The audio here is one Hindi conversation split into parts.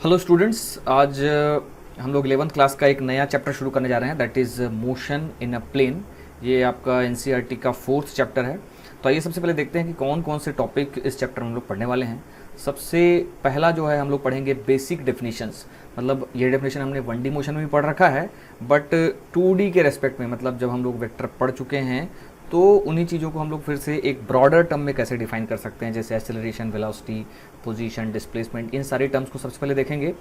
हेलो स्टूडेंट्स, आज हम लोग 11th क्लास का एक नया चैप्टर शुरू करने जा रहे हैं, that is motion in a plane. ये आपका एनसीईआरटी का 4th चैप्टर है। तो आइए सबसे पहले देखते हैं कि कौन कौन से टॉपिक इस चैप्टर में हम लोग पढ़ने वाले हैं। सबसे पहला जो है हम लोग पढ़ेंगे बेसिक डेफिनेशंस। मतलब ये डेफिनेशन हमने 1D मोशन में भी पढ़ रखा है, बट 2D के रेस्पेक्ट में, मतलब जब हम लोग वेक्टर पढ़ चुके हैं तो उन्हीं चीज़ों को हम लोग फिर से एक ब्रॉडर टर्म में कैसे डिफाइन कर सकते हैं, जैसे एक्सेलरेशन, वेलोसिटी, पोजीशन, डिस्प्लेसमेंट, इन सारे टर्म्स को सबसे पहले देखेंगे।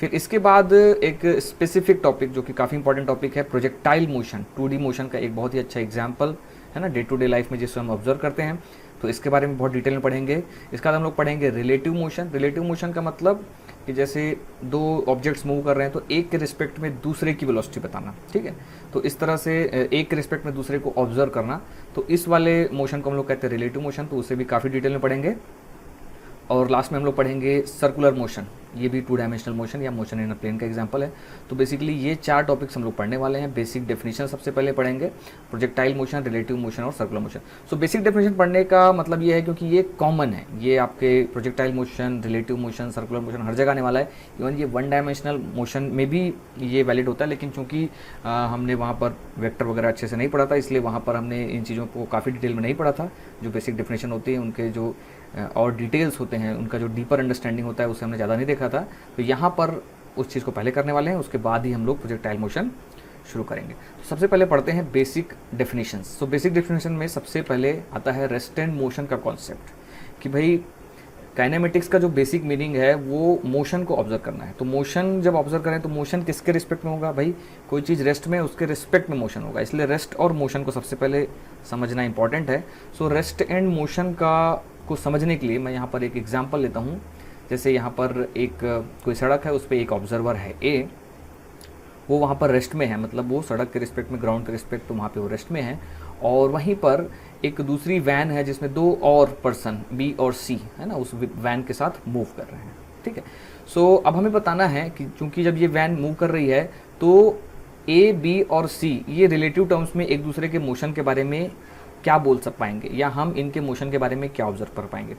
फिर इसके बाद एक स्पेसिफिक टॉपिक जो कि काफ़ी इंपॉर्टेंट टॉपिक है, प्रोजेक्टाइल मोशन। 2D मोशन का एक बहुत ही अच्छा एग्जाम्पल है ना, डे टू डे लाइफ में जिसको हम ऑब्जर्व करते हैं, तो इसके बारे में बहुत डिटेल में पढ़ेंगे। इसके बाद हम लोग पढ़ेंगे रिलेटिव मोशन। रिलेटिव मोशन का मतलब कि जैसे दो ऑब्जेक्ट्स मूव कर रहे हैं तो एक के रिस्पेक्ट में दूसरे की वेलोसिटी बताना, ठीक है। तो इस तरह से एक के रिस्पेक्ट में दूसरे को ऑब्जर्व करना, तो इस वाले मोशन को हम लोग कहते हैं रिलेटिव मोशन। तो उसे भी काफ़ी डिटेल में पढ़ेंगे। और लास्ट में हम लोग पढ़ेंगे सर्कुलर मोशन, ये भी 2 डायमेंशनल मोशन या मोशन इन अ प्लेन का एग्जांपल है। तो बेसिकली ये 4 टॉपिक्स हम लोग पढ़ने वाले हैं। बेसिक डेफिनेशन सबसे पहले पढ़ेंगे, प्रोजेक्टाइल मोशन, रिलेटिव मोशन और circular motion. So basic definition पढ़ने का मतलब ये है क्योंकि ये कॉमन है, ये आपके projectile motion, relative motion, circular motion हर जगह आने वाला है। इवन ये 1 डायमेंशनल मोशन में भी ये वैलिड होता है, लेकिन चूंकि हमने वहाँ पर वेक्टर वगैरह अच्छे से नहीं पढ़ा था, इसलिए वहाँ पर हमने इन चीज़ों को काफ़ी डिटेल में नहीं पढ़ा था। जो बेसिक डेफिनेशन होती है उनके जो और डिटेल्स होते हैं, उनका जो डीपर अंडरस्टैंडिंग होता है, उसे हमने ज़्यादा नहीं देखा था। तो यहाँ पर उस चीज़ को पहले करने वाले हैं, उसके बाद ही हम लोग प्रोजेक्टाइल मोशन शुरू करेंगे। तो सबसे पहले पढ़ते हैं बेसिक डेफिनेशंस। तो बेसिक डेफिनेशन में सबसे पहले आता है रेस्ट एंड मोशन का कॉन्सेप्ट, कि भाई काइनेमेटिक्स का जो बेसिक मीनिंग है वो मोशन को ऑब्जर्व करना है। तो मोशन जब ऑब्जर्व करें तो मोशन किसके रिस्पेक्ट में होगा? भाई कोई चीज़ रेस्ट में, उसके रिस्पेक्ट में मोशन होगा, इसलिए रेस्ट और मोशन को सबसे पहले समझना इंपॉर्टेंट है। सो रेस्ट एंड मोशन को समझने के लिए मैं यहाँ पर एक एग्जांपल लेता हूँ। जैसे यहाँ पर एक कोई सड़क है, उस पर एक ऑब्जर्वर है ए, वो वहाँ पर रेस्ट में है, मतलब वो सड़क के रिस्पेक्ट में, ग्राउंड के रिस्पेक्ट, तो वहाँ पे वो रेस्ट में है। और वहीं पर एक दूसरी वैन है जिसमें 2 और पर्सन बी और सी है ना, उस वैन के साथ मूव कर रहे हैं, ठीक है। सो अब हमें बताना है कि चूंकि जब ये वैन मूव कर रही है तो ए, बी और सी ये रिलेटिव टर्म्स में एक दूसरे के मोशन के बारे में क्या बोल सक पाएंगे, या हम इनके मोशन के बारे में क्या ऑब्जर्व कर पाएंगे।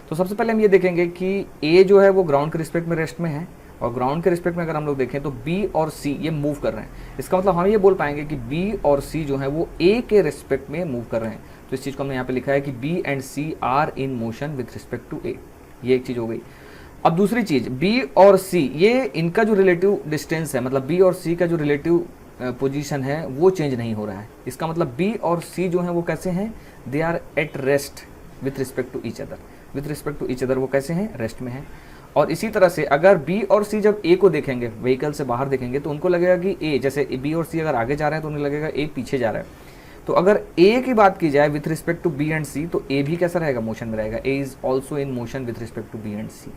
तो सबसे पहले हम ये देखेंगे कि ए जो है वो ग्राउंड के रिस्पेक्ट में रेस्ट में है, और ग्राउंड के रिस्पेक्ट में अगर हम लोग देखें तो बी और सी ये मूव कर रहे हैं। इसका मतलब हम ये बोल पाएंगे कि बी और सी जो है वो ए के रिस्पेक्ट में मूव कर रहे हैं। तो इस चीज़ को हमने यहाँ पे लिखा है कि B and C are in motion with respect to A, ये एक चीज़ हो गई। अब दूसरी चीज़, बी और सी ये इनका जो रिलेटिव डिस्टेंस है, मतलब बी और सी का जो रिलेटिव पोजीशन है वो चेंज नहीं हो रहा है। इसका मतलब बी और सी जो है वो कैसे हैं? They are at rest with respect to each other. With respect to each other वो कैसे हैं? रेस्ट में है। और इसी तरह से अगर बी और सी जब ए को देखेंगे, व्हीकल से बाहर देखेंगे, तो उनको लगेगा कि ए, जैसे बी और सी अगर आगे जा रहे हैं तो उन्हें लगेगा ए पीछे जा रहा है। तो अगर ए की बात की जाए with respect to B and C, तो ए भी कैसा रहेगा? मोशन में रहेगा। A is also in motion with respect to B and C.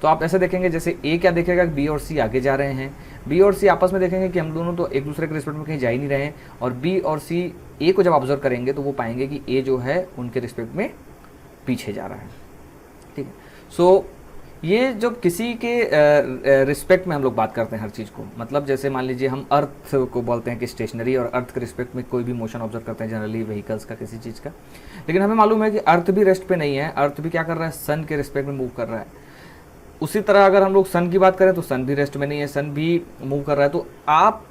तो आप ऐसे देखेंगे जैसे ए क्या देखेगा, बी और सी आगे जा रहे हैं, बी और सी आपस में देखेंगे कि हम दोनों तो एक दूसरे के रिस्पेक्ट में कहीं जा ही नहीं रहे हैं, और बी और सी ए को जब ऑब्जर्व करेंगे तो वो पाएंगे कि ए जो है उनके रिस्पेक्ट में पीछे जा रहा है, ठीक है। सो ये जो किसी के रिस्पेक्ट में हम लोग बात करते हैं हर चीज़ को, मतलब जैसे मान लीजिए हम अर्थ को बोलते हैं कि स्टेशनरी, और अर्थ के रिस्पेक्ट में कोई भी मोशन ऑब्जर्व करते हैं जनरली व्हीकल्स का, किसी चीज़ का। लेकिन हमें मालूम है कि अर्थ भी रेस्ट पे नहीं है, अर्थ भी क्या कर रहा है? सन के रिस्पेक्ट में मूव कर रहा है। उसी तरह अगर हम लोग सन की बात करें तो सन भी रेस्ट में नहीं है, सन भी मूव कर रहा है। तो आप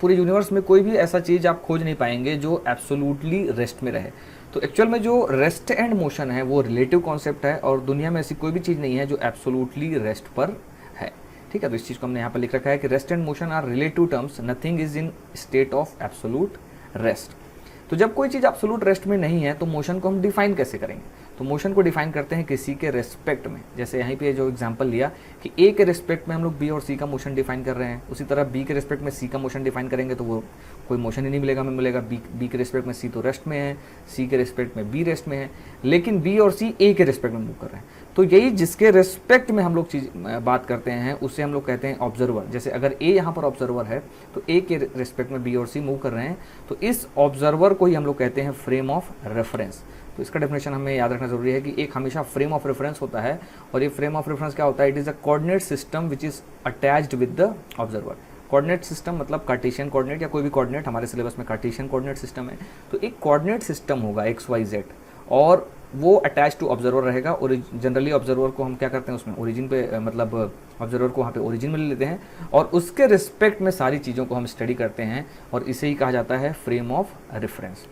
पूरे यूनिवर्स में कोई भी ऐसा चीज़ आप खोज नहीं पाएंगे जो एब्सोल्युटली रेस्ट में रहे। तो एक्चुअल में जो रेस्ट एंड मोशन है वो रिलेटिव कॉन्सेप्ट है, और दुनिया में ऐसी कोई भी चीज़ नहीं है जो एब्सोल्युटली रेस्ट पर है, ठीक है। तो इस चीज़ को हमने यहाँ पर लिख रखा है कि rest and motion are relative terms, nothing is in state of absolute rest. तो जब कोई चीज़ एब्सोल्यूट रेस्ट में नहीं है तो मोशन को हम डिफाइन कैसे करेंगे? तो मोशन को डिफाइन करते हैं किसी के रेस्पेक्ट में। जैसे यहीं पे जो एग्जांपल लिया कि ए के रेस्पेक्ट में हम लोग बी और सी का मोशन डिफाइन कर रहे हैं, उसी तरह बी के रेस्पेक्ट में सी का मोशन डिफाइन करेंगे तो वो कोई मोशन ही नहीं मिलेगा। हमें मिलेगा बी के रेस्पेक्ट में सी तो रेस्ट में है, सी के रेस्पेक्ट में बी रेस्ट में है, लेकिन बी और सी ए के रेस्पेक्ट में मूव कर रहे हैं। तो यही जिसके रेस्पेक्ट में हम लोग चीज़ बात करते हैं उसे हम लोग कहते हैं ऑब्जर्वर। जैसे अगर ए यहाँ पर ऑब्जर्वर है तो ए के रेस्पेक्ट में बी और सी मूव कर रहे हैं, तो इस ऑब्जर्वर को ही हम लोग कहते हैं फ्रेम ऑफ रेफरेंस। तो इसका डेफिनेशन हमें याद रखना जरूरी है कि एक हमेशा फ्रेम ऑफ रेफरेंस होता है, और ये फ्रेम ऑफ रेफरेंस क्या होता है? It is a coordinate system which is attached with the observer. Coordinate system मतलब कार्टेशियन कोऑर्डिनेट या कोई भी कोऑर्डिनेट, हमारे सिलेबस में कार्टेशियन कोऑर्डिनेट सिस्टम है। तो एक कोऑर्डिनेट सिस्टम होगा XYZ, और वो अटैच टू ऑब्जर्वर रहेगा। और जनरली ऑब्जर्वर को हम क्या करते हैं उसमें ओरिजिन पे, मतलब ऑब्जर्वर को वहाँ पे ओरिजिन में ले लेते हैं और उसके रिस्पेक्ट में सारी चीज़ों को हम स्टडी करते हैं और इसे ही कहा जाता है फ्रेम ऑफ रेफरेंस।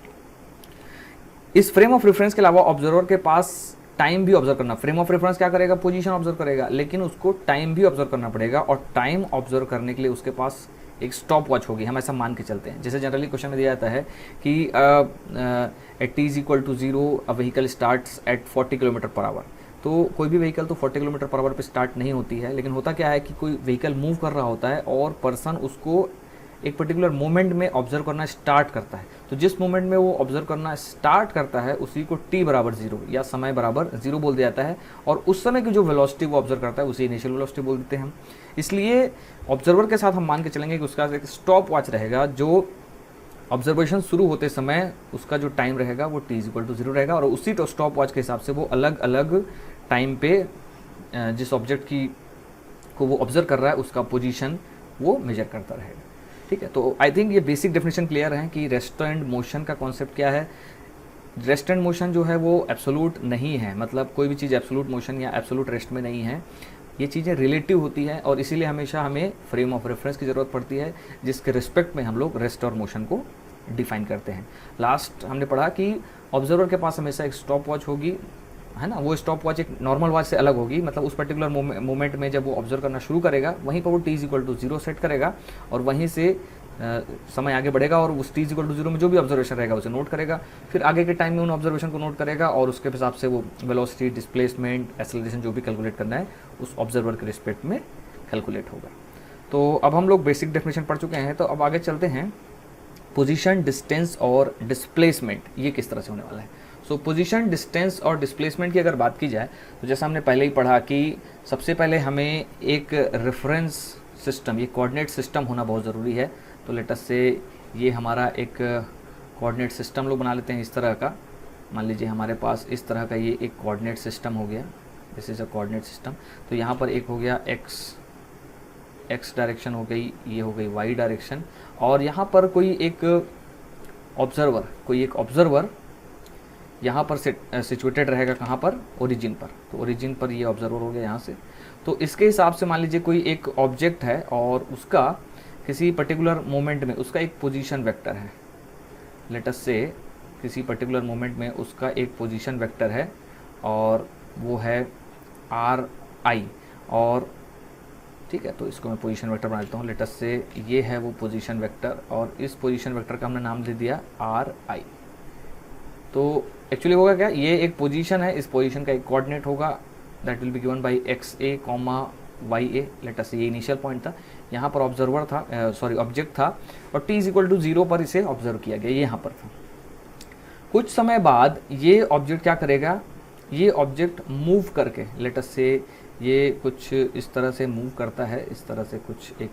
इस फ्रेम ऑफ रेफरेंस के अलावा ऑब्जर्वर के पास टाइम भी ऑब्जर्व करना, फ्रेम ऑफ रेफरेंस क्या करेगा, पोजीशन ऑब्जर्व करेगा, लेकिन उसको टाइम भी ऑब्जर्व करना पड़ेगा और टाइम ऑब्जर्व करने के लिए उसके पास एक स्टॉप वॉच होगी। हम ऐसा मान के चलते हैं, जैसे जनरली क्वेश्चन में दिया जाता है कि at t = 0 a vehicle starts at 40 kilometre per hour. तो कोई भी व्हीकल तो 40 किलोमीटर पर आवर पे स्टार्ट नहीं होती है, लेकिन होता क्या है कि कोई व्हीकल मूव कर रहा होता है और पर्सन उसको एक पर्टिकुलर मोमेंट में ऑब्जर्व करना स्टार्ट करता है। तो जिस मोमेंट में वो ऑब्जर्व करना स्टार्ट करता है उसी को t = 0 या समय बराबर 0 बोल दिया जाता है और उस समय की जो वेलोसिटी वो ऑब्जर्व करता है उसे इनिशियल वेलोसिटी बोल देते हैं हम। इसलिए ऑब्जर्वर के साथ हम मान के चलेंगे कि उसका एक स्टॉप वॉच रहेगा जो ऑब्जर्वेशन शुरू होते समय उसका जो टाइम रहेगा वो t = 0 रहेगा और उसी स्टॉप वॉच के हिसाब से वो अलग अलग टाइम पे जिस ऑब्जेक्ट की को वो ऑब्जर्व कर रहा है उसका पोजीशन वो मेजर करता रहेगा। ठीक है, तो आई थिंक ये बेसिक डेफिनेशन क्लियर है कि रेस्ट एंड मोशन का कॉन्सेप्ट क्या है। रेस्ट एंड मोशन जो है वो एब्सोलूट नहीं है, मतलब कोई भी चीज़ एब्सोलूट मोशन या एब्सोलूट रेस्ट में नहीं है, ये चीज़ें रिलेटिव होती हैं और इसीलिए हमेशा हमें फ्रेम ऑफ रेफरेंस की ज़रूरत पड़ती है जिसके रिस्पेक्ट में हम लोग रेस्ट और मोशन को डिफाइन करते हैं। लास्ट हमने पढ़ा कि ऑब्जर्वर के पास हमेशा एक स्टॉप वॉच होगी, है ना, वो स्टॉप वॉच एक नॉर्मल वॉच से अलग होगी, मतलब उस पर्टिकुलर मोमेंट में जब वो ऑब्जर्व करना शुरू करेगा वहीं पर वो t = 0 सेट करेगा और वहीं से समय आगे बढ़ेगा और उस t = 0 में जो भी ऑब्जर्वेशन रहेगा उसे नोट करेगा, फिर आगे के टाइम में उन ऑब्जर्वेशन को नोट करेगा और उसके हिसाब से वो वेलोसिटी, डिस्प्लेसमेंट, एक्सेलरेशन जो भी कैलकुलेट करना है उस ऑब्जर्वर के रिस्पेक्ट में कैलकुलेट होगा। तो अब हम लोग बेसिक डेफिनेशन पढ़ चुके हैं, तो अब आगे चलते हैं पोजीशन, डिस्टेंस और डिस्प्लेसमेंट ये किस तरह से होने वाला है। सो पोजीशन, डिस्टेंस और डिस्प्लेसमेंट की अगर बात की जाए तो जैसा हमने पहले ही पढ़ा कि सबसे पहले हमें एक रेफरेंस सिस्टम, ये कोऑर्डिनेट सिस्टम होना बहुत ज़रूरी है। तो लेट अस से ये हमारा एक कोऑर्डिनेट सिस्टम लोग बना लेते हैं इस तरह का। मान लीजिए हमारे पास इस तरह का ये एक कोऑर्डिनेट सिस्टम हो गया, this is a coordinate system. तो यहाँ पर एक हो गया एक्स डायरेक्शन हो गई, ये हो गई वाई डायरेक्शन और यहाँ पर कोई एक ऑब्जर्वर यहाँ पर सिचुएटेड रहेगा, कहाँ पर, ओरिजिन पर। तो ओरिजिन पर ये ऑब्जर्वर हो गया यहाँ से। तो इसके हिसाब से मान लीजिए कोई एक ऑब्जेक्ट है और उसका किसी पर्टिकुलर मोमेंट में उसका एक पोजीशन वेक्टर है। लेट अस से किसी पर्टिकुलर मोमेंट में उसका एक पोजीशन वेक्टर है और वो है RI और ठीक है, तो इसको मैं पोजीशन वेक्टर बना लेता हूँ। लेट अस से ये है वो पोजीशन वेक्टर और इस पोजीशन वेक्टर का हमने नाम दे दिया RI। तो एक्चुअली होगा क्या, ये एक पोजीशन है, इस पोजीशन का एक कोऑर्डिनेट होगा that will be given by XA, YA। Let us से ये इनिशियल पॉइंट था, यहाँ पर ऑब्जर्वर था, ऑब्जेक्ट था और t = 0 पर इसे ऑब्जर्व किया गया, ये यहाँ पर था। कुछ समय बाद ये ऑब्जेक्ट क्या करेगा, ये ऑब्जेक्ट मूव करके, लेट अस से ये कुछ इस तरह से मूव करता है, इस तरह से कुछ एक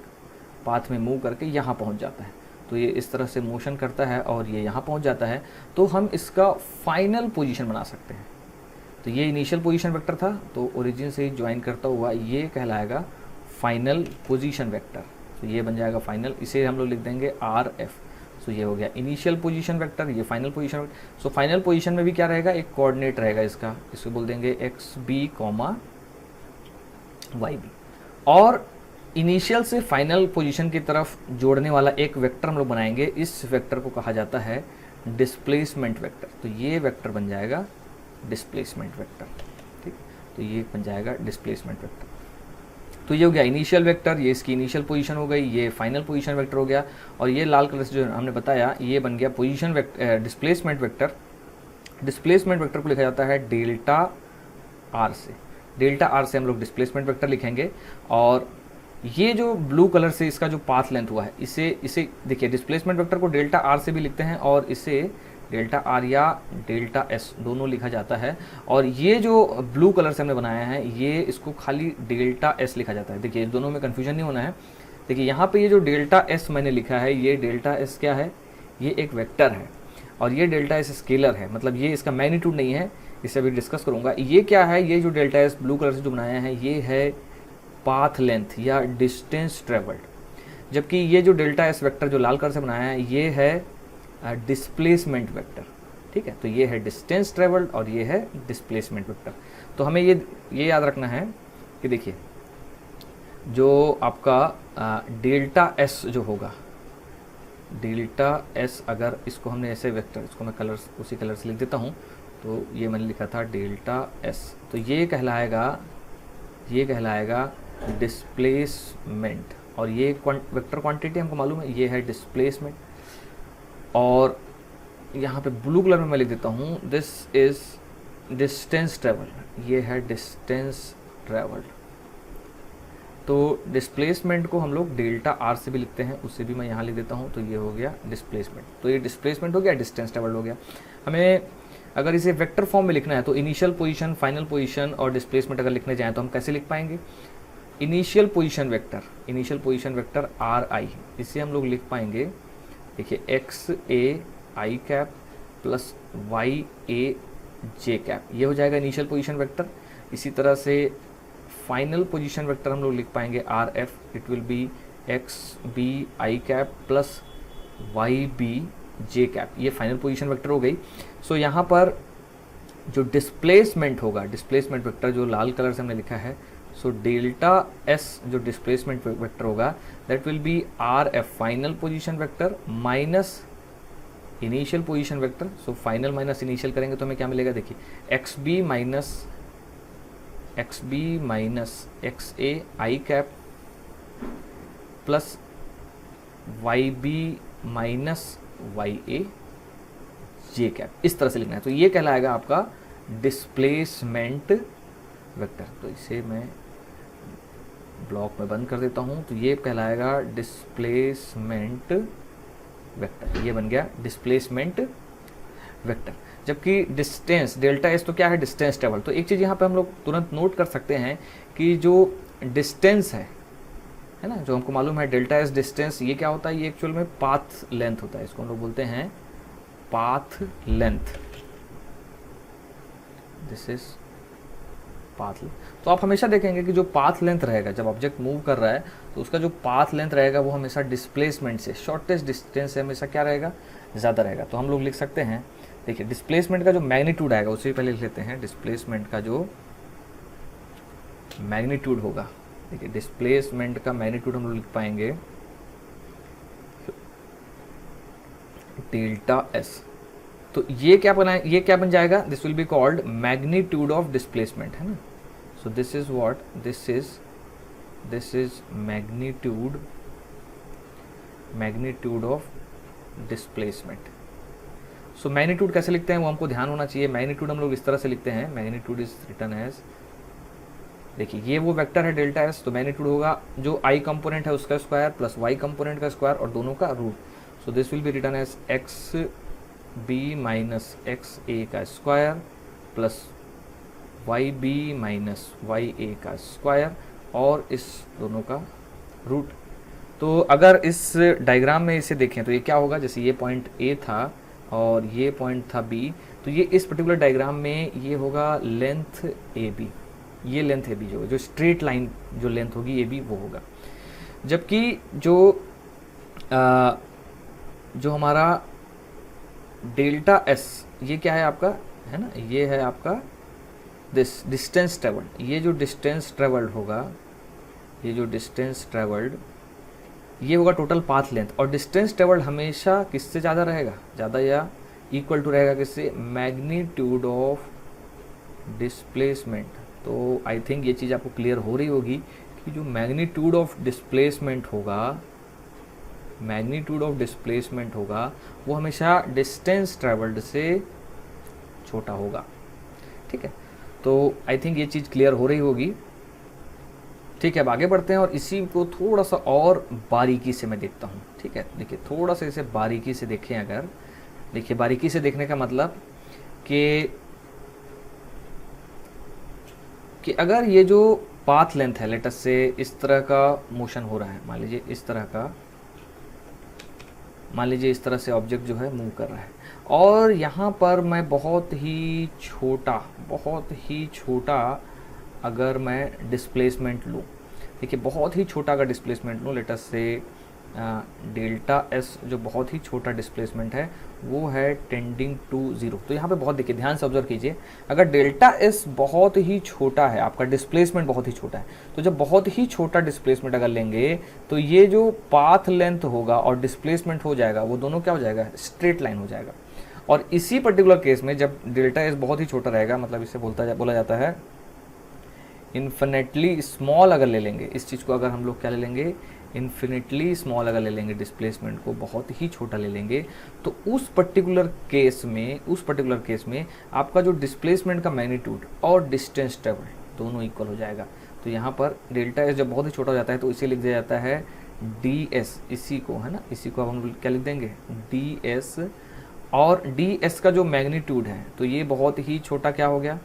पाथ में मूव करके यहाँ पहुँच जाता है। तो ये इस तरह से मोशन करता है और ये यहाँ पहुँच जाता है, तो हम इसका फाइनल पोजीशन बना सकते हैं। तो ये इनिशियल पोजीशन वेक्टर था, तो ओरिजिन से ज्वाइन करता हुआ ये कहलाएगा फाइनल पोजीशन वेक्टर। तो ये बन जाएगा फाइनल, इसे हम लोग लिख देंगे RF। सो ये हो गया इनिशियल पोजीशन वेक्टर, ये final position vector. So final position में भी क्या रहेगा, एक कोऑर्डिनेट रहेगा इसका, इसको बोल देंगे XB, YB। और इनिशियल से फाइनल पोजीशन की तरफ जोड़ने वाला एक वेक्टर हम लोग बनाएंगे, इस वेक्टर को कहा जाता है डिस्प्लेसमेंट वेक्टर। तो ये वेक्टर बन जाएगा डिस्प्लेसमेंट वेक्टर, ठीक। तो ये बन जाएगा डिस्प्लेसमेंट वेक्टर। तो ये हो गया इनिशियल वेक्टर, ये इसकी इनिशियल पोजीशन हो गई, ये फाइनल पोजीशन वेक्टर हो गया और ये लाल कलर से जो हमने बताया ये बन गया position vector, displacement vector. Displacement vector को लिखा जाता है डेल्टा R से। डेल्टा R से हम लोग डिस्प्लेसमेंट वेक्टर लिखेंगे और ये जो ब्लू कलर से इसका जो पाथ लेंथ हुआ है, इसे देखिए, डिस्प्लेसमेंट वेक्टर को डेल्टा R से भी लिखते हैं और इसे डेल्टा R या डेल्टा S दोनों लिखा जाता है। और ये जो ब्लू कलर से हमने बनाया है ये इसको खाली डेल्टा S लिखा जाता है। देखिए दोनों में कन्फ्यूजन नहीं होना है। देखिए यहाँ पे ये जो डेल्टा S मैंने लिखा है, ये डेल्टा S क्या है, ये एक वेक्टर है और ये डेल्टा S स्केलर है, मतलब ये इसका मैग्नीट्यूड नहीं है, इसे अभी डिस्कस करूँगा। ये क्या है, ये जो डेल्टा S ब्लू कलर से जो बनाया है ये है पाथ लेंथ या डिस्टेंस ट्रेवल्ड। जबकि ये जो डेल्टा S वेक्टर जो लाल कलर से बनाया है ये है डिस्प्लेसमेंट वेक्टर। ठीक है। तो ये है डिस्टेंस ट्रेवल्ड और ये है डिस्प्लेसमेंट वेक्टर। तो हमें ये याद रखना है कि देखिए जो आपका डेल्टा एस जो होगा, डेल्टा एस, अगर इसको हमने ऐसे वेक्टर, इसको मैं कलर उसी कलर से लिख देता हूँ, तो ये मैंने लिखा था डेल्टा एस, तो ये कहलाएगा डिस्प्लेसमेंट। और ये वेक्टर क्वांटिटी हमको मालूम है, ये है डिस्प्लेसमेंट। और यहाँ पे ब्लू कलर में मैं लिख देता हूँ दिस इज डिस्टेंस ट्रेवल्ड, ये है डिस्टेंस ट्रेवल्ड। तो डिस्प्लेसमेंट को हम लोग डेल्टा आर से भी लिखते हैं, उससे भी मैं यहाँ लिख देता हूँ, तो ये हो गया डिस्प्लेसमेंट। तो ये डिस्प्लेसमेंट हो गया, डिस्टेंस ट्रेवल्ड हो गया। हमें अगर इसे वेक्टर फॉर्म में लिखना है तो इनिशियल पोजीशन, फाइनल पोजीशन और डिस्प्लेसमेंट अगर लिखने जाएँ तो हम कैसे लिख पाएंगे? इनिशियल पोजीशन वेक्टर आर आई, इसे हम लोग लिख पाएंगे, देखिए x a i cap plus Y a j cap, ये हो जाएगा इनिशियल पोजीशन वेक्टर। इसी तरह से फाइनल पोजीशन वेक्टर हम लोग लिख पाएंगे r f, it will be x b i cap plus y b j cap, ये फाइनल पोजीशन वेक्टर हो गई। सो यहाँ पर जो डिस्प्लेसमेंट होगा, डिस्प्लेसमेंट वेक्टर जो लाल कलर से हमने लिखा है, सो डेल्टा एस जो डिस्प्लेसमेंट वेक्टर होगा that will be r f final position vector minus initial position vector. So final minus initial करेंगे तो हमें क्या मिलेगा? देखिए x b minus x a i cap plus y b minus y a j cap, इस तरह से लिखना है। तो ये कहलाएगा आपका डिस्प्लेसमेंट वेक्टर। तो इसे मैं ब्लॉक में बंद कर देता हूँ, तो ये कहलाएगा डिस्प्लेसमेंट वेक्टर, ये बन गया डिस्प्लेसमेंट वेक्टर। जबकि डिस्टेंस डेल्टा एस तो क्या है? Distance travel. तो एक चीज़ यहाँ पे हम लोग तुरंत नोट कर सकते हैं कि जो डिस्टेंस है ना, जो हमको मालूम है डेल्टा एस डिस्टेंस, ये क्या होता है? ये एक्चुअल में पाथ लेंथ होता है, इसको हम लोग बोलते हैं path length, this is path length. तो आप हमेशा देखेंगे कि जो पाथ लेंथ रहेगा, जब ऑब्जेक्ट मूव कर रहा है तो उसका जो पाथ लेंथ रहेगा वो हमेशा डिस्प्लेसमेंट से, शॉर्टेस्ट डिस्टेंस से हमेशा क्या रहेगा? ज़्यादा रहेगा। तो हम लोग लिख सकते हैं, देखिए डिस्प्लेसमेंट का जो मैग्नीट्यूड आएगा उससे पहले लिख लेते हैं, डिस्प्लेसमेंट का जो मैग्नीट्यूड होगा, देखिए डिस्प्लेसमेंट का मैग्नीट्यूड हम लोग लिख पाएंगे डेल्टा एस। तो ये क्या बन जाएगा? This will be called magnitude of displacement, है ना। So this is what, this is magnitude of displacement. So magnitude कैसे लिखते हैं वो हमको ध्यान होना चाहिए। मैग्नीट्यूड हम लोग इस तरह से लिखते हैं, मैग्नीट्यूड इज रिटन एज, देखिए ये वो वेक्टर है डेल्टा एस, तो मैग्नीट्यूड होगा जो आई कंपोनेंट है उसका स्क्वायर प्लस वाई कंपोनेंट का स्क्वायर और दोनों का root. So this will be written as x b minus x a का square plus y b minus y a का स्क्वायर और इस दोनों का रूट। तो अगर इस डायग्राम में इसे देखें तो ये क्या होगा? जैसे ये पॉइंट ए था और ये पॉइंट था बी, तो ये इस पर्टिकुलर डायग्राम में ये होगा लेंथ ए बी, ये लेंथ ए बी जो स्ट्रेट लाइन जो लेंथ होगी ए बी वो होगा। जबकि जो हमारा डेल्टा एस, ये क्या है आपका, है ना, ये है आपका दिस डिस्टेंस ट्रेवल्ड। ये जो डिस्टेंस ट्रेवल्ड होगा, ये जो डिस्टेंस ट्रेवल्ड, ये होगा टोटल पाथ लेंथ। और डिस्टेंस ट्रेवल्ड हमेशा किससे ज़्यादा रहेगा? ज़्यादा या इक्वल टू रहेगा किससे? Magnitude of displacement. तो आई थिंक ये चीज़ आपको क्लियर हो रही होगी कि जो मैग्नीट्यूड ऑफ डिस्प्लेसमेंट होगा वो हमेशा डिस्टेंस ट्रेवल्ड से छोटा होगा, ठीक है। तो आई थिंक ये चीज़ क्लियर हो रही होगी, ठीक है। अब आगे बढ़ते हैं और इसी को थोड़ा सा और बारीकी से मैं देखता हूँ, ठीक है। देखिए थोड़ा सा इसे बारीकी से देखें, अगर देखिए बारीकी से देखने का मतलब कि अगर ये जो पाथ लेंथ है, लेट अस से इस तरह का मोशन हो रहा है, मान लीजिए इस तरह से ऑब्जेक्ट जो है मूव कर रहा है, और यहाँ पर मैं बहुत ही छोटा अगर मैं डिस्प्लेसमेंट लूँ, देखिए बहुत ही छोटा अगर डिस्प्लेसमेंट लूँ, लेट अस से डेल्टा एस जो बहुत ही छोटा डिस्प्लेसमेंट है वो है टेंडिंग टू ज़ीरो। तो यहाँ पे बहुत देखिए, ध्यान से ऑब्जर्व कीजिए, अगर डेल्टा एस बहुत ही छोटा है, आपका डिस्प्लेसमेंट बहुत ही छोटा है, तो जब बहुत ही छोटा डिस्प्लेसमेंट अगर लेंगे तो ये जो पाथ लेंथ होगा और डिस्प्लेसमेंट हो जाएगा वो दोनों क्या हो जाएगा, स्ट्रेट लाइन हो जाएगा। और इसी पर्टिकुलर केस में जब डेल्टा एस बहुत ही छोटा रहेगा, मतलब इसे बोला जाता है इन्फिनेटली स्मॉल, अगर ले लेंगे इस चीज़ को, अगर हम लोग क्या ले लेंगे, इन्फिनिटली स्मॉल अगर ले लेंगे, डिस्प्लेसमेंट को बहुत ही छोटा ले लेंगे, तो उस पर्टिकुलर केस में आपका जो डिस्प्लेसमेंट का मैग्नीट्यूड और डिस्टेंस ट्रेवल दोनों इक्वल हो जाएगा। तो यहाँ पर डेल्टा एस जब बहुत ही छोटा हो जाता है तो इसे लिख दिया जाता है डी एस, इसी को है ना, इसी को अब हम क्या लिख देंगे, डी एस। और डी एस का जो मैग्नीट्यूड है तो ये बहुत ही छोटा क्या हो गया,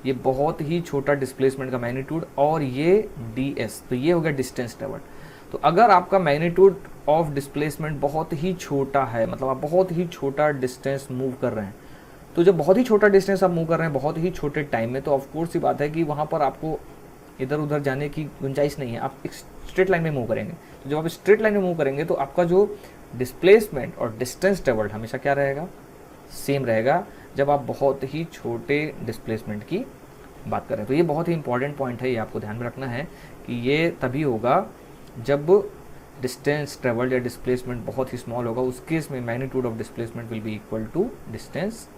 ये बहुत ही छोटा डिस्प्लेसमेंट का मैग्नीट्यूड, और ये डी एस, तो ये हो गया डिस्टेंस ट्रेवल्ड। तो अगर आपका मैग्नीट्यूड ऑफ डिस्प्लेसमेंट बहुत ही छोटा है, मतलब आप बहुत ही छोटा डिस्टेंस मूव कर रहे हैं, तो जब बहुत ही छोटा डिस्टेंस आप मूव कर रहे हैं बहुत ही छोटे टाइम में, तो ऑफकोर्स ही बात है कि वहाँ पर आपको इधर उधर जाने की गुंजाइश नहीं है, आप एक स्ट्रेट लाइन में मूव करेंगे। तो जब आप स्ट्रेट लाइन में मूव करेंगे तो आपका जो डिस्प्लेसमेंट और डिस्टेंस ट्रेवल्ड हमेशा क्या रहेगा, सेम रहेगा, जब आप बहुत ही छोटे डिस्प्लेसमेंट की बात करें। तो ये बहुत ही इंपॉर्टेंट पॉइंट है, ये आपको ध्यान में रखना है कि ये तभी होगा जब डिस्टेंस ट्रेवल्ड या डिस्प्लेसमेंट बहुत ही स्मॉल होगा, उस केस में magnitude of displacement will be equal to distance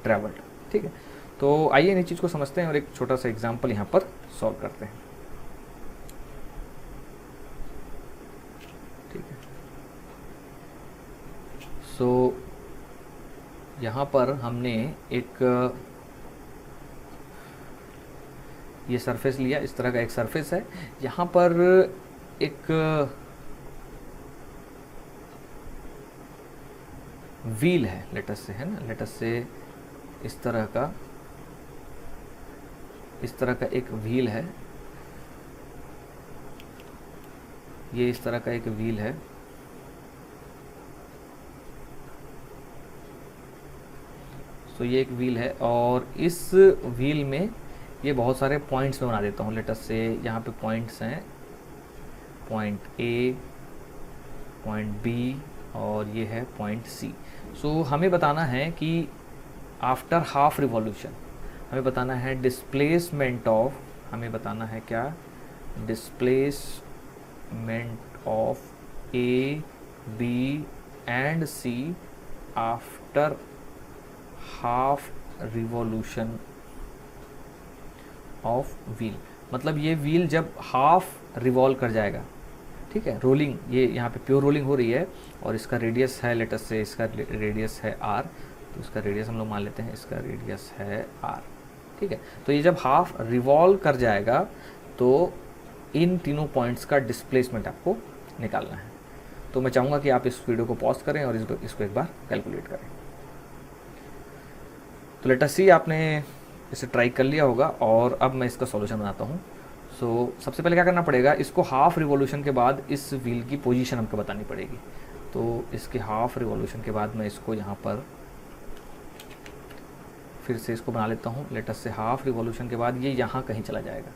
travelled. ठीक है, तो आइए इन चीज़ को समझते हैं और एक छोटा सा एग्जांपल यहाँ पर सॉल्व करते हैं। ठीक है, सो यहाँ पर हमने एक ये सरफेस लिया, इस तरह का एक सरफेस है, यहाँ पर एक व्हील है लेटस से, है ना, लेटस से इस तरह का एक व्हील है, ये इस तरह का एक व्हील है। तो ये एक व्हील है और इस व्हील में ये बहुत सारे पॉइंट्स में बना देता हूँ। लेटस से यहाँ पे पॉइंट्स हैं, पॉइंट ए, पॉइंट बी और ये है पॉइंट सी। सो हमें बताना है कि आफ्टर हाफ रिवॉल्यूशन हमें बताना है डिस्प्लेसमेंट ऑफ, हमें बताना है क्या, displacement of A B and C after half revolution of wheel. मतलब ये व्हील जब हाफ रिवॉल्व कर जाएगा, ठीक है, रोलिंग, ये यहाँ पे प्योर रोलिंग हो रही है और इसका रेडियस है, लेटस से इसका रेडियस है आर, तो इसका रेडियस हम लोग मान लेते हैं, इसका रेडियस है आर। ठीक है, तो ये जब हाफ रिवॉल्व कर जाएगा तो इन तीनों पॉइंट्स का डिस्प्लेसमेंट आपको निकालना है। तो मैं चाहूँगा कि आप इस वीडियो को पॉज करें और इसको एक बार कैलकुलेट करें। तो लेट अस सी, आपने इसे ट्राई कर लिया होगा और अब मैं इसका सॉल्यूशन बनाता हूँ। सो सबसे पहले क्या करना पड़ेगा, इसको हाफ रिवॉल्यूशन के बाद इस व्हील की पोजीशन हमको बतानी पड़ेगी। तो इसके हाफ रिवॉल्यूशन के बाद मैं इसको यहाँ पर फिर से इसको बना लेता हूँ। लेट अस से हाफ रिवॉल्यूशन के बाद ये यहाँ कहीं चला जाएगा।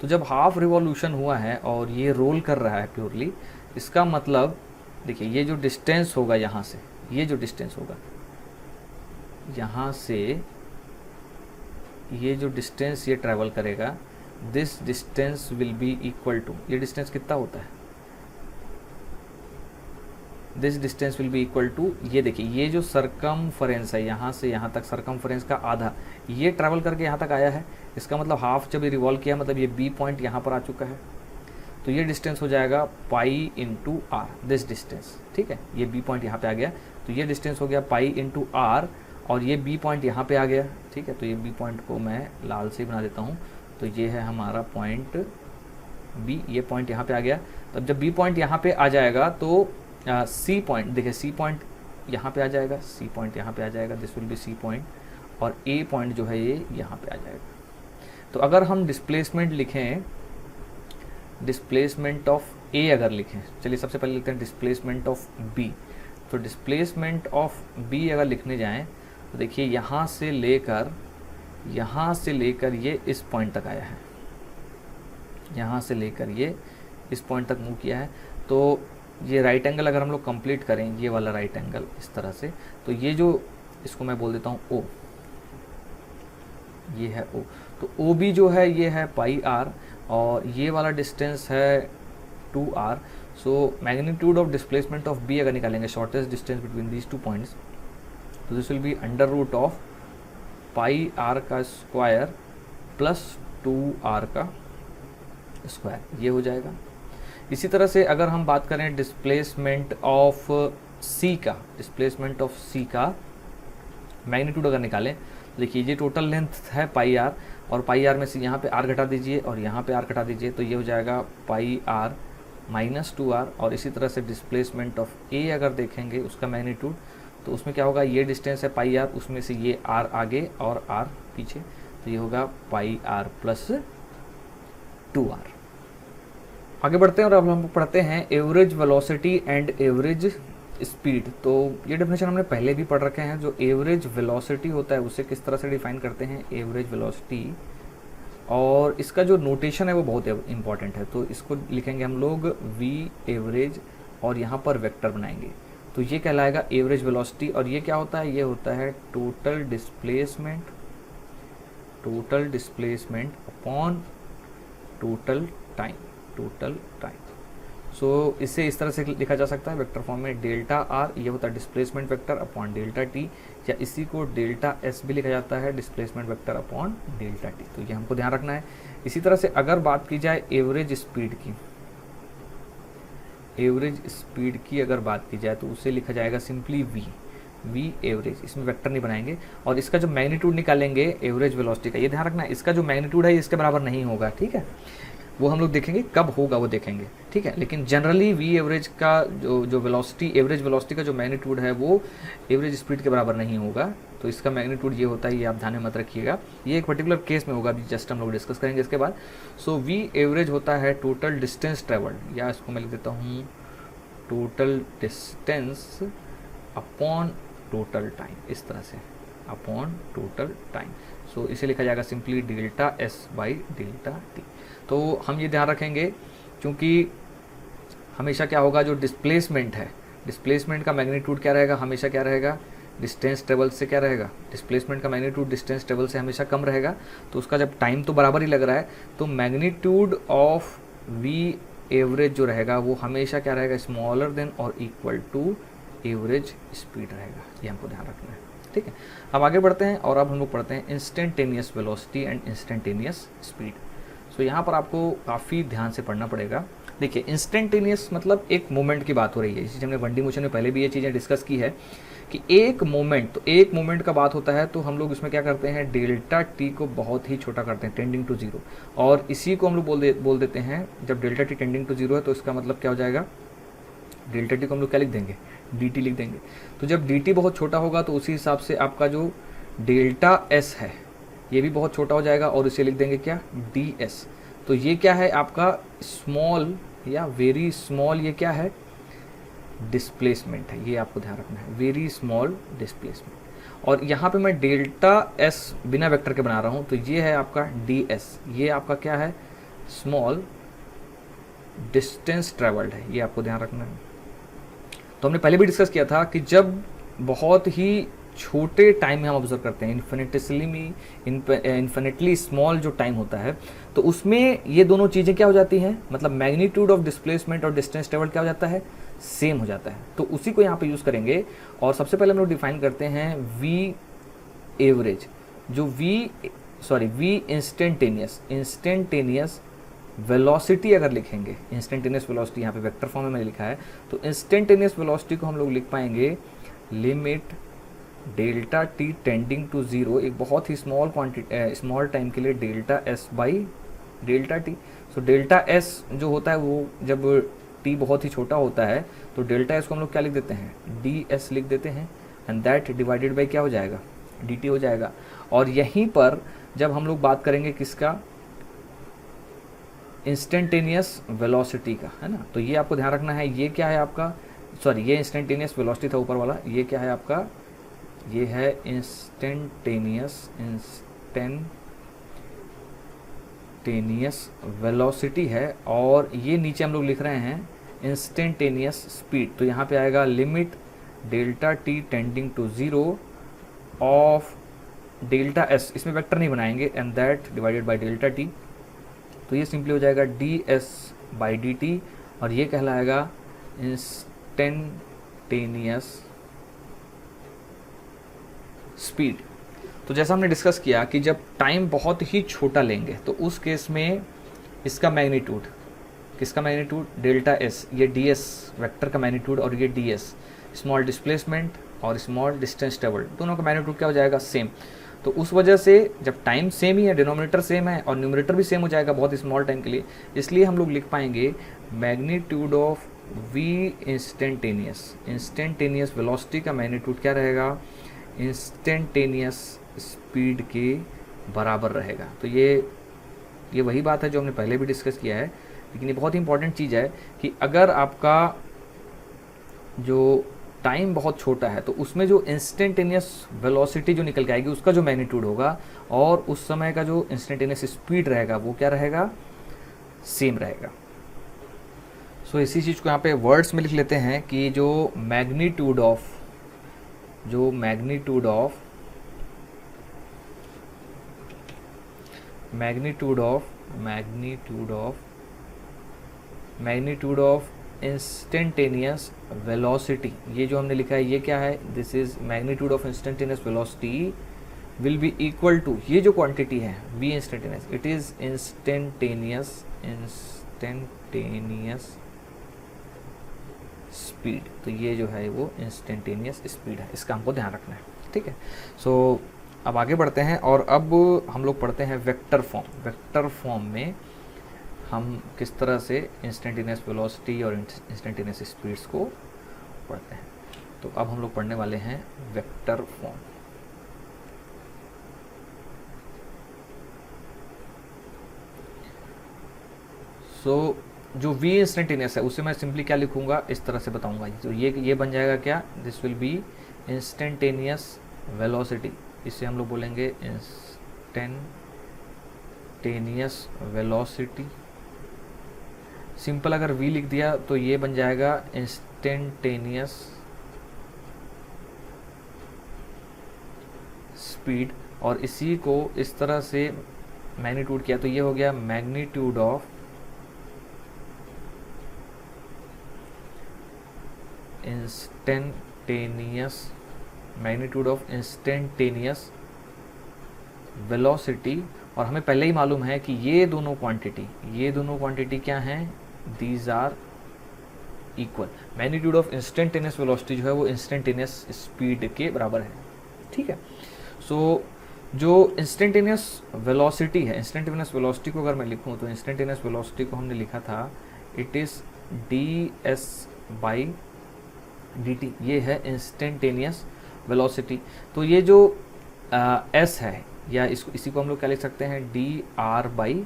तो जब हाफ रिवॉल्यूशन हुआ है और ये रोल कर रहा है प्योरली, इसका मतलब देखिए ये जो डिस्टेंस होगा यहाँ से, ये जो डिस्टेंस होगा यहाँ से, ये जो डिस्टेंस ये ट्रैवल करेगा, this distance will be equal to, ये डिस्टेंस कितना होता है, this distance will be equal to, ये देखिए ये जो सरकमफरेंस है यहाँ से यहाँ तक, सरकमफरेंस का आधा ये ट्रैवल करके यहाँ तक आया है। इसका मतलब हाफ जब ये रिवॉल्व किया, मतलब ये बी पॉइंट यहाँ पर आ चुका है, तो ये डिस्टेंस हो जाएगा pi into r, this distance. ठीक है, ये बी पॉइंट यहाँ पे आ गया, तो ये डिस्टेंस हो गया पाई इंटू आर, और ये बी पॉइंट यहाँ पे आ गया। ठीक है, तो ये बी पॉइंट को मैं लाल से बना देता हूँ। तो ये है हमारा पॉइंट बी, ये पॉइंट यहाँ पे आ गया। तब जब बी पॉइंट यहाँ पे आ जाएगा तो सी पॉइंट, देखिए सी पॉइंट यहाँ पे आ जाएगा, सी पॉइंट यहाँ पे आ जाएगा, this will be C point, और ए पॉइंट जो है ये यहाँ पे आ जाएगा। तो अगर हम डिस्प्लेसमेंट लिखें, डिस्प्लेसमेंट ऑफ ए अगर लिखें, चलिए सबसे पहले लिखते हैं डिस्प्लेसमेंट ऑफ बी। तो डिस्प्लेसमेंट ऑफ बी अगर लिखने जाएं तो देखिए यहाँ से लेकर ये इस पॉइंट तक आया है, यहाँ से लेकर ये इस पॉइंट तक मूव किया है। तो ये राइट एंगल अगर हम लोग कंप्लीट करें, ये वाला राइट एंगल इस तरह से, तो ये जो, इसको मैं बोल देता हूँ ओ, ये है ओ, तो ओ बी जो है ये है पाई आर, और ये वाला डिस्टेंस है 2r। So magnitude of displacement of b अगर निकालेंगे, shortest distance between these 2 points, तो this will be under root of pi r का स्क्वायर प्लस 2r का स्क्वायर, ये हो जाएगा। इसी तरह से अगर हम बात करें डिस्प्लेसमेंट ऑफ सी का, डिस्प्लेसमेंट ऑफ सी का मैग्नीट्यूड अगर निकालें, देखिए ये टोटल लेंथ है पाई आर, और पाई आर में से यहाँ पे आर घटा दीजिए और यहाँ पे आर घटा दीजिए, तो ये हो जाएगा पाई आर माइनस 2r। और इसी तरह से डिस्प्लेसमेंट ऑफ ए अगर देखेंगे उसका मैग्नीट्यूड, तो उसमें क्या होगा, ये डिस्टेंस है पाई आर, उसमें से ये आर आगे और आर पीछे, तो ये होगा पाई आर प्लस 2r। आगे बढ़ते हैं और अब हम पढ़ते हैं average velocity and average speed. तो ये डेफिनेशन हमने पहले भी पढ़ रखे हैं। जो एवरेज वेलोसिटी होता है उसे किस तरह से डिफाइन करते हैं, एवरेज वेलोसिटी, और इसका जो नोटेशन है वो बहुत इंपॉर्टेंट है। तो इसको लिखेंगे हम लोग वी एवरेज, और यहाँ पर वेक्टर बनाएंगे, तो ये कहलाएगा एवरेज वेलोसिटी। और ये क्या होता है, ये होता है total displacement upon total time, so इसे इस तरह से लिखा जा सकता है वेक्टर फॉर्म में, डेल्टा आर ये होता है displacement vector upon delta t, या इसी को डेल्टा एस भी लिखा जाता है, displacement vector upon delta t. तो ये हमको ध्यान रखना है। इसी तरह से अगर बात की जाए एवरेज स्पीड की अगर बात की जाए, तो उसे लिखा जाएगा सिंपली वी एवरेज, इसमें वेक्टर नहीं बनाएंगे। और इसका जो मैग्नीट्यूड निकालेंगे एवरेज वेलोसिटी का, ये ध्यान रखना है, इसका जो मैग्नीट्यूड है इसके बराबर नहीं होगा, ठीक है, वो हम लोग देखेंगे कब होगा, वो देखेंगे, ठीक है। लेकिन जनरली वी एवरेज का जो वेलोसिटी, एवरेज वेलोसिटी का जो मैग्नीट्यूड है वो एवरेज स्पीड के बराबर नहीं होगा। तो इसका मैग्नीट्यूड ये होता है, ये आप ध्यान में मत रखिएगा, ये एक पर्टिकुलर केस में होगा, अभी जस्ट हम लोग डिस्कस करेंगे इसके बाद। सो वी एवरेज होता है टोटल डिस्टेंस ट्रेवल्ड, या इसको मैं लिख देता हूँ total distance upon total time, इस तरह से अपॉन टोटल टाइम। सो इसे लिखा जाएगा simply delta s by delta t. तो हम ये ध्यान रखेंगे, क्योंकि हमेशा क्या होगा, जो डिस्प्लेसमेंट है, डिस्प्लेसमेंट का मैग्नीट्यूड क्या रहेगा, हमेशा क्या रहेगा, डिस्टेंस ट्रेवल से क्या रहेगा, डिस्प्लेसमेंट का मैग्नीट्यूड डिस्टेंस ट्रेवल से हमेशा कम रहेगा। तो उसका जब टाइम तो बराबर ही लग रहा है, तो मैग्नीट्यूड ऑफ वी एवरेज जो रहेगा वो हमेशा क्या रहेगा, स्मॉलर देन और इक्वल टू एवरेज स्पीड रहेगा। ये हमको ध्यान रखना है, ठीक है। अब आगे बढ़ते हैं और अब हम लोग पढ़ते हैं instantaneous velocity and instantaneous speed. So यहाँ पर आपको काफ़ी ध्यान से पढ़ना पड़ेगा। देखिए इंस्टेंटेनियस मतलब एक मोमेंट की बात हो रही है, इसी हमने 1D मोशन में पहले भी ये चीज़ें डिस्कस की है कि एक मोमेंट, तो एक मोमेंट का बात होता है, तो हम लोग इसमें क्या करते हैं, डेल्टा टी को बहुत ही छोटा करते हैं, टेंडिंग टू जीरो, और इसी को हम लोग बोल देते हैं, जब delta t tending to zero है तो इसका मतलब क्या हो जाएगा, डेल्टा टी को हम लोग क्या लिख देंगे, डी टी लिख देंगे। तो जब डी टी बहुत छोटा होगा तो उसी हिसाब से आपका जो डेल्टा एस है ये भी बहुत छोटा हो जाएगा, और इसे लिख देंगे क्या, डी एस। तो ये क्या है आपका स्मॉल या वेरी स्मॉल, ये क्या है, डिस्प्लेसमेंट है, ये आपको ध्यान रखना है, वेरी स्मॉल डिस्प्लेसमेंट। और यहाँ पे मैं डेल्टा एस बिना वेक्टर के बना रहा हूँ, तो ये है आपका डी एस, ये आपका क्या है, स्मॉल डिस्टेंस ट्रेवल्ड है, ये आपको ध्यान रखना है। तो हमने पहले भी डिस्कस किया था कि जब बहुत ही छोटे टाइम में हम ऑब्जर्व करते हैं, इन्फिनिटली स्मॉल जो टाइम होता है, तो उसमें ये दोनों चीज़ें क्या हो जाती हैं, मतलब मैग्नीट्यूड ऑफ डिस्प्लेसमेंट और डिस्टेंस ट्रेवल्ड क्या हो जाता है, सेम हो जाता है। तो उसी को यहाँ पे यूज़ करेंगे, और सबसे पहले हम लोग डिफाइन करते हैं वी एवरेज, जो वी इंस्टेंटेनियस वेलोसिटी अगर लिखेंगे, इंस्टेंटेनियस वेलोसिटी यहाँ पे वेक्टर फॉर्म में मैंने लिखा है, तो इंस्टेंटेनियस वेलोसिटी को हम लोग लिख पाएंगे limit delta t tending to zero, एक बहुत ही स्मॉल टाइम के लिए delta s by delta t. So delta s जो होता है वो जब टी बहुत ही छोटा होता है तो डेल्टा एस को हम लोग क्या लिख देते हैं, डी एस लिख देते हैं, एंड दैट डिवाइडेड बाई क्या हो जाएगा, डी टी हो जाएगा। और यहीं पर जब हम लोग बात करेंगे किसका, इंस्टेंटेनियस वेलोसिटी का, है ना, तो ये आपको ध्यान रखना है, ये क्या है आपका, सॉरी ये इंस्टेंटेनियस वेलोसिटी था ऊपर वाला, ये क्या है आपका, ये है इंस्टेंटेनियस वेलोसिटी है, और ये नीचे हम लोग लिख रहे हैं इंस्टेंटेनियस स्पीड, तो यहाँ पे आएगा limit delta t tending to 0 of delta s, इसमें वेक्टर नहीं बनाएंगे, and that divided by delta t, तो ये सिंपली हो जाएगा d s by d t, और ये कहलाएगा इंस्टेंटेनियस स्पीड। तो जैसा हमने डिस्कस किया कि जब टाइम बहुत ही छोटा लेंगे तो उस केस में इसका मैग्नीट्यूड, किसका मैग्नीट्यूड, डेल्टा एस, ये डी एस वैक्टर का मैग्नीट्यूड, और ये डी एस स्मॉल डिस्प्लेसमेंट और स्मॉल डिस्टेंस ट्रेवल्ड, दोनों का मैग्नीट्यूड क्या हो जाएगा, सेम। तो उस वजह से जब टाइम सेम ही है, डिनोमिनेटर सेम है और न्यूमरेटर भी सेम हो जाएगा बहुत स्मॉल टाइम के लिए, इसलिए हम लोग लिख पाएंगे magnitude of v instantaneous, instantaneous velocity का मैग्नीट्यूड क्या रहेगा, इंस्टेंटेनियस स्पीड के बराबर रहेगा। तो ये वही बात है जो हमने पहले भी डिस्कस किया है, लेकिन ये बहुत ही इंपॉर्टेंट चीज़ है कि अगर आपका जो टाइम बहुत छोटा है तो उसमें जो इंस्टेंटेनियस वेलोसिटी जो निकल के आएगी उसका जो मैग्नीट्यूड होगा और उस समय का जो इंस्टेंटेनियस स्पीड रहेगा वो क्या रहेगा, सेम रहेगा। सो इसी चीज़ को यहाँ पे वर्ड्स में लिख लेते हैं कि जो मैग्नीट्यूड ऑफ इंस्टेंटेनियस वेलोसिटी, ये जो हमने लिखा है ये क्या है, this is magnitude of instantaneous velocity will be equal to, ये जो क्वांटिटी है v instantaneous, it is instantaneous speed, तो ये जो है वो इंस्टेंटेनियस स्पीड है, इसका हमको ध्यान रखना है, ठीक है। सो अब आगे बढ़ते हैं और अब हम लोग पढ़ते हैं वेक्टर फॉर्म। वेक्टर फॉर्म में हम किस तरह से इंस्टेंटेनियस वेलोसिटी और इंस्टेंटेनियस स्पीड्स को पढ़ते हैं। तो अब हम लोग पढ़ने वाले हैं वेक्टर फॉर्म। सो जो v इंस्टेंटेनियस है उसे मैं सिंपली क्या लिखूंगा, इस तरह से बताऊंगा। तो ये बन जाएगा क्या, this will B instantaneous velocity, इसे हम लोग बोलेंगे इंस्टेंटेनियस वेलोसिटी। सिंपल अगर v लिख दिया तो ये बन जाएगा इंस्टेंटेनियस स्पीड, और इसी को इस तरह से मैग्नीट्यूड किया तो ये हो गया मैग्नीट्यूड ऑफ इंस्टेंटेनियस वेलोसिटी। और हमें पहले ही मालूम है कि ये दोनों क्वांटिटी क्या हैं, these are equal. Magnitude of instantaneous velocity जो है वो इंस्टेंटेनियस स्पीड के बराबर है, ठीक है। सो जो इंस्टेंटेनियस वेलोसिटी है, इंस्टेंटेनियस वेलोसिटी को अगर मैं लिखूं तो इंस्टेंटेनियस वेलोसिटी को हमने लिखा था it is D s by d t, ये है इंस्टेंटेनियस वेलोसिटी। तो ये जो एस है या इसी को हम लोग क्या लिख सकते हैं, D R by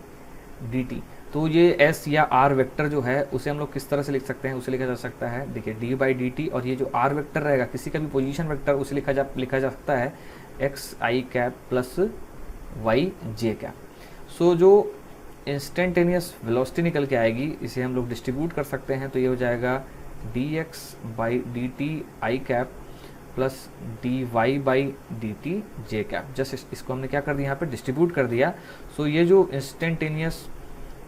d t. तो ये एस या आर वेक्टर जो है उसे हम लोग किस तरह से लिख सकते हैं, उसे लिखा जा सकता है, देखिए डी बाई डी टी, और ये जो आर वेक्टर रहेगा किसी का भी पोजीशन वेक्टर उसे लिखा जा सकता है x i cap plus Y j cap. सो जो इंस्टेंटेनियस वेलोसिटी निकल के आएगी इसे हम लोग डिस्ट्रीब्यूट कर सकते हैं, तो ये हो जाएगा d x by d t i cap plus d y by d t j cap. Just इसको हमने क्या कर दिया, यहाँ पे डिस्ट्रीब्यूट कर दिया। सो ये जो इंस्टेंटेनियस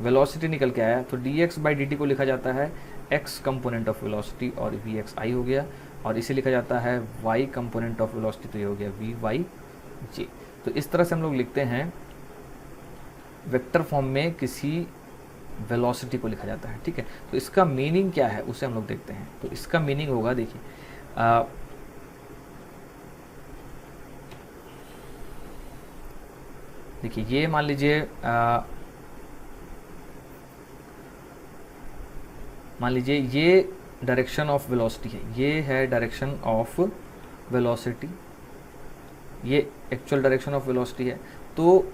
वेलोसिटी निकल के आया तो D x by d T को लिखा जाता है एक्स कंपोनेंट ऑफ वेलोसिटी और वी एक्स आई हो गया, और इसे लिखा जाता है वाई कंपोनेंट ऑफ वेलोसिटी, तो ये हो गया वी वाई जे। तो इस तरह से हम लोग लिखते हैं वेक्टर फॉर्म में किसी वेलोसिटी को लिखा जाता है, ठीक है। तो इसका मीनिंग क्या है उसे हम लोग देखते हैं। तो इसका मीनिंग होगा, देखिए ये मान लीजिए ये डायरेक्शन ऑफ वेलोसिटी है, ये है डायरेक्शन ऑफ वेलोसिटी, ये एक्चुअल डायरेक्शन ऑफ वेलोसिटी है। तो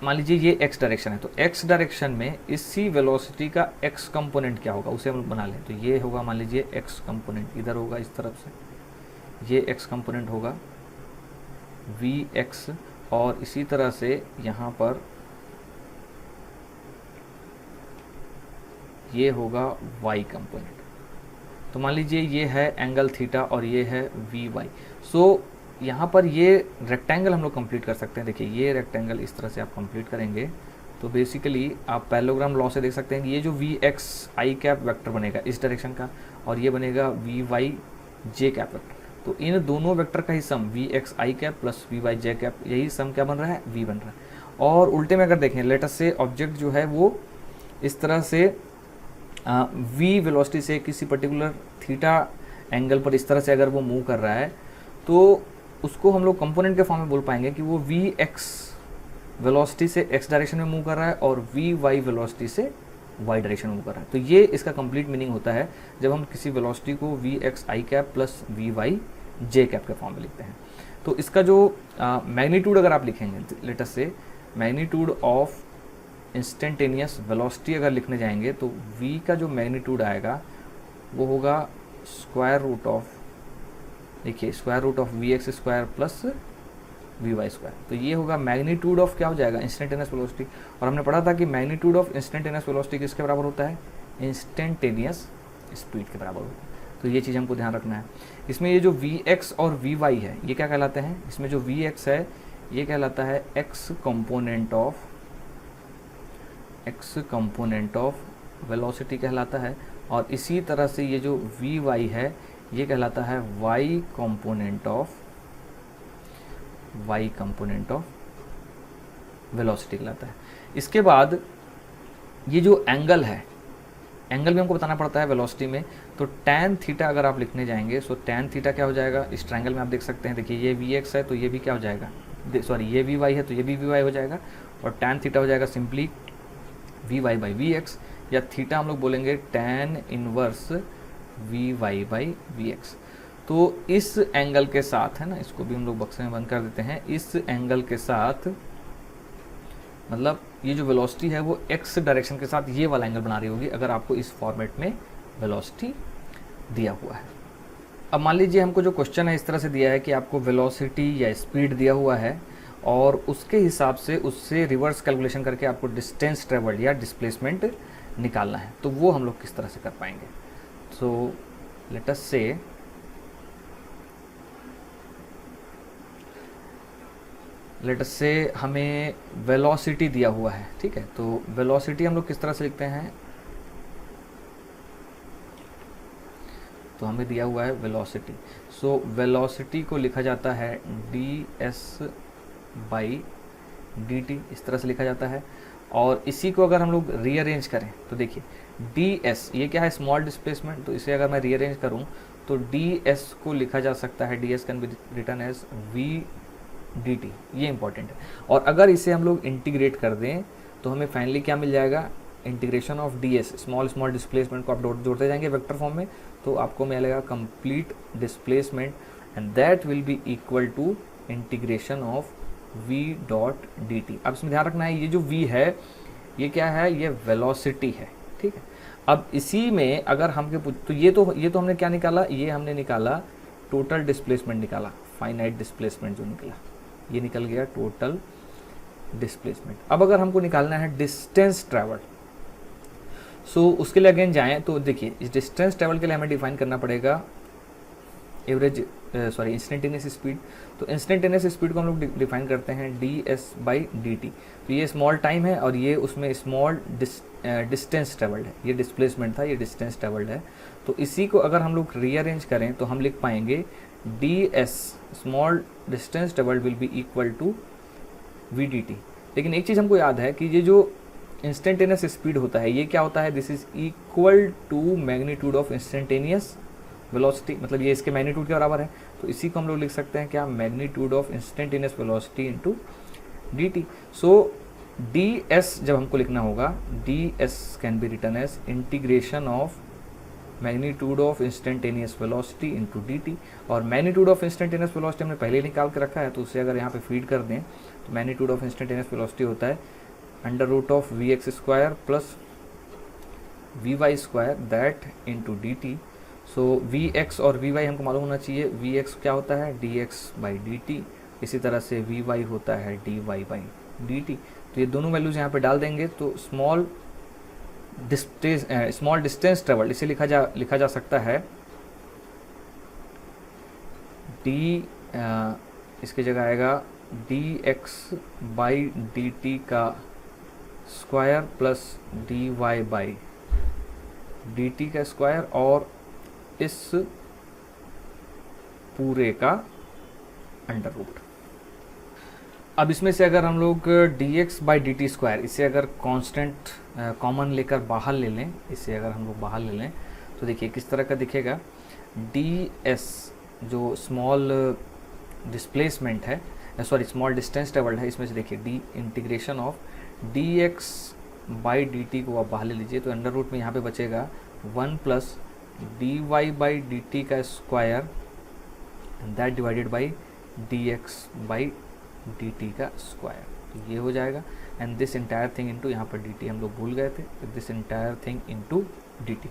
मान लीजिए ये x डायरेक्शन है, तो x डायरेक्शन में इसी वेलोसिटी का x कंपोनेंट क्या होगा उसे हम बना लें। तो ये होगा मान लीजिए x कंपोनेंट इधर होगा इस तरफ से, ये x कंपोनेंट होगा vx, और इसी तरह से यहाँ पर ये होगा y कंपोनेंट। तो मान लीजिए ये है एंगल थीटा और ये है वी वाई। सो यहाँ पर ये रेक्टेंगल हम लोग कंप्लीट कर सकते हैं। देखिए ये रेक्टेंगल इस तरह से आप कंप्लीट करेंगे तो बेसिकली आप पैरेललोग्राम लॉ से देख सकते हैं कि ये जो v x i cap vector बनेगा इस डायरेक्शन का, और ये बनेगा v y j cap vector. तो इन दोनों वेक्टर का ही sum v x i cap plus v y j cap, यही सम क्या बन रहा है, वी बन रहा है। और उल्टे में अगर देखें, लेट अस से ऑब्जेक्ट जो है वो इस तरह से वी वेलोसिटी से किसी पर्टिकुलर थीटा एंगल पर इस तरह से अगर वो मूव कर रहा है तो उसको हम लोग कंपोनेंट के फॉर्म में बोल पाएंगे कि वो वी एक्स वेलोसिटी से एक्स डायरेक्शन में मूव कर रहा है और वी वाई वेलोसिटी से वाई डायरेक्शन में मूव कर रहा है। तो ये इसका कंप्लीट मीनिंग होता है जब हम किसी वेलोसिटी को v x i cap plus v y j cap के फॉर्म में लिखते हैं। तो इसका जो मैग्नीट्यूड अगर आप लिखेंगे, लेट अस से मैग्नीट्यूड ऑफ इंस्टेंटेनियस वेलोसिटी अगर लिखने जाएंगे तो v का जो मैग्नीट्यूड आएगा वो होगा स्क्वायर रूट ऑफ, देखिए square root of v x square plus v y square. तो ये होगा मैग्नीट्यूड ऑफ क्या हो जाएगा, इंस्टेंटेनियस वेलोसिटी। और हमने पढ़ा था कि मैग्नीट्यूड ऑफ इंस्टेंटेनियस वेलोसिटी किसके बराबर होता है, इंस्टेंटेनियस स्पीड के बराबर होता है। तो ये चीज़ हमको ध्यान रखना है। इसमें ये जो वी एक्स और वी वाई है ये क्या कहलाते हैं, इसमें जो वी एक्स है ये कहलाता है एक्स कंपोनेंट ऑफ वेलोसिटी कहलाता है, और इसी तरह से ये जो वी वाई है ये कहलाता है वाई कंपोनेंट ऑफ वेलोसिटी कहलाता है। इसके बाद ये जो एंगल है, एंगल भी हमको बताना पड़ता है वेलोसिटी में। तो tan थीटा अगर आप लिखने जाएंगे सो tan थीटा क्या हो जाएगा, इस ट्रायंगल में आप देख सकते हैं, देखिए ये वी एक्स है तो ये भी क्या हो जाएगा, सॉरी ये वी वाई है तो ये भी वी वाई हो जाएगा, और tan थीटा हो जाएगा simply v y by v x, या थीटा हम लोग बोलेंगे tan inverse v y by v x. तो इस एंगल के साथ है ना, इसको भी हम लोग बक्से में बंद कर देते हैं, इस एंगल के साथ मतलब ये जो वेलोसिटी है वो एक्स डायरेक्शन के साथ ये वाला एंगल बना रही होगी अगर आपको इस फॉर्मेट में वेलोसिटी दिया हुआ है। अब मान लीजिए हमको जो क्वेश्चन है इस तरह से दिया है कि आपको वेलोसिटी या स्पीड दिया हुआ है और उसके हिसाब से उससे रिवर्स कैलकुलेशन करके आपको डिस्टेंस ट्रेवल्ड या डिस्प्लेसमेंट निकालना है। तो वो हम लोग किस तरह से कर पाएंगे। सो लेट अस से हमें वेलोसिटी दिया हुआ है, ठीक है। तो वेलोसिटी हम लोग किस तरह से लिखते हैं, तो हमें दिया हुआ है वेलोसिटी। सो वेलोसिटी को लिखा जाता है d s by d T, इस तरह से लिखा जाता है। और इसी को अगर हम लोग रीअरेंज करें तो देखिए डी एस ये क्या है, स्मॉल डिस्प्लेसमेंट, तो इसे अगर मैं रीअरेंज करूं तो डी एस को लिखा जा सकता है, d s can be written as v d t, ये इंपॉर्टेंट है। और अगर इसे हम लोग इंटीग्रेट कर दें तो हमें फाइनली क्या मिल जाएगा, integration of D s, small displacement को आप जोड़ते जाएंगे वेक्टर फॉर्म में तो आपको मिलेगा complete displacement, and that will be equal to integration of v dot d t. अब इसमें ध्यान रखना है ये जो v है ये क्या है, ये वेलोसिटी है, ठीक है। अब इसी में अगर हम तो ये तो हमने क्या निकाला, ये हमने निकाला टोटल डिस्प्लेसमेंट निकाला, फाइनाइट डिस्प्लेसमेंट जो निकला ये निकल गया टोटल डिस्प्लेसमेंट। अब अगर हमको निकालना है डिस्टेंस ट्रैवल, सो उसके लिए अगेन जाएं तो देखिए इस डिस्टेंस ट्रैवल के लिए हमें डिफाइन करना पड़ेगा इंस्टेंटेनियस स्पीड। तो इंस्टेंटेनियस स्पीड को हम लोग डिफाइन करते हैं D s by d t. तो ये स्मॉल टाइम है और ये उसमें स्मॉल डिस्टेंस ट्रेवल्ड है, ये डिस्प्लेसमेंट था, ये डिस्टेंस ट्रेवल्ड है। तो इसी को अगर हम लोग रीअरेंज करें तो हम लिख पाएंगे d s small distance travelled will be equal to v d t. लेकिन एक चीज़ हमको याद है कि ये जो इंस्टेंटेनियस स्पीड होता है ये क्या होता है, this is equal to magnitude of instantaneous velocity, मतलब ये इसके मैग्नीट्यूड के बराबर है। तो इसी को हम लोग लिख सकते हैं क्या, magnitude of instantaneous velocity into d t. So d s जब हमको लिखना होगा, d s can be written as integration of magnitude of instantaneous velocity into d t. और मैग्नीट्यूड ऑफ इंस्टेंटेनियस वेलोसिटी हमने पहले ही निकाल के रखा है, तो उसे अगर यहाँ पे फीड कर दें तो मैग्नीट्यूड ऑफ इंस्टेंटेनियस वेलोसिटी होता है under root of v x square plus v y square that into d t. So v x और वी वाई हमको मालूम होना चाहिए, वी एक्स क्या होता है d x by d t, इसी तरह से वी वाई होता है d y by d t. तो ये दोनों वैल्यूज यहाँ पे डाल देंगे तो स्मॉल डिस्टेंस ट्रेवल इसे लिखा जा सकता है डी इसकी जगह आएगा d x by d t का square plus d y by d t का स्क्वायर और इस पूरे का अंडर रूट। अब इसमें से अगर हम लोग D x by d T square इसे अगर कांस्टेंट कॉमन लेकर बाहर ले लें, इसे अगर हम लोग बाहर ले लें तो देखिए किस तरह का दिखेगा। डी एस जो स्मॉल डिस्प्लेसमेंट है, सॉरी स्मॉल डिस्टेंस ट्रेवल्ड है, इसमें से देखिए D integration of D x by d T को आप बाहर ले लीजिए तो अंडर रूट में यहाँ पे बचेगा 1 plus d y by d t का square that divided by d x by d t का स्क्वायर। तो ये हो जाएगा and this entire thing into, यहाँ पर डी टी हम लोग भूल गए थे, this entire thing into d t.